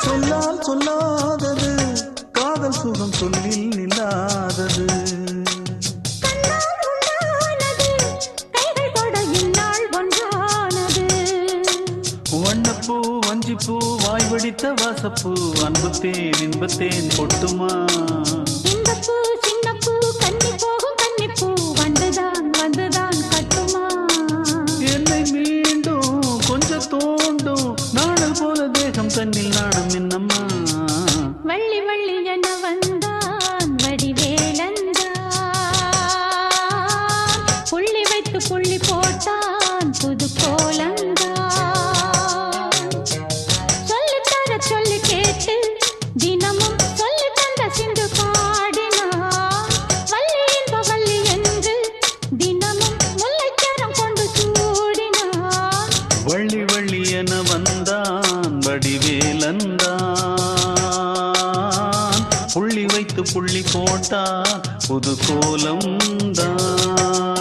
சொல்லால் சொல்லாதது காதல் சுகம் சொல்லில் நில்லாதது வண்ணப்பூ வஞ்சிப்பூ வாய் வடித்த வாசப்பூ அன்புத்தேன் இன்பத்தேன் பொட்டுமா இந்தப்பூ சின்னப்பூ கன்னி போகும் கன்னிப்பூ வந்துதான் வந்துதான் கட்டுமா என்னை மீண்டும் கொஞ்சம் தோண்டும் நாடல் போல தேகம் தன்னில் நாணம் என்னம்மா வள்ளி வள்ளி என வந்தான் வடிவேலந்தான் புள்ளி வைத்து புள்ளி போட்டான் புது கோலந்தான் சொல்லி கேட்டு தினமும் சொல்லி தந்த சிந்து பாடினான் வள்ளி இன்ப வள்ளி என்று தினமும் முல்லைச்சரம் கொண்டு சூடினான் வள்ளி வள்ளி என வந்தான் வடிவேலந்தான் புள்ளி வைத்து புள்ளி போட்டான் புது கோலம் தான்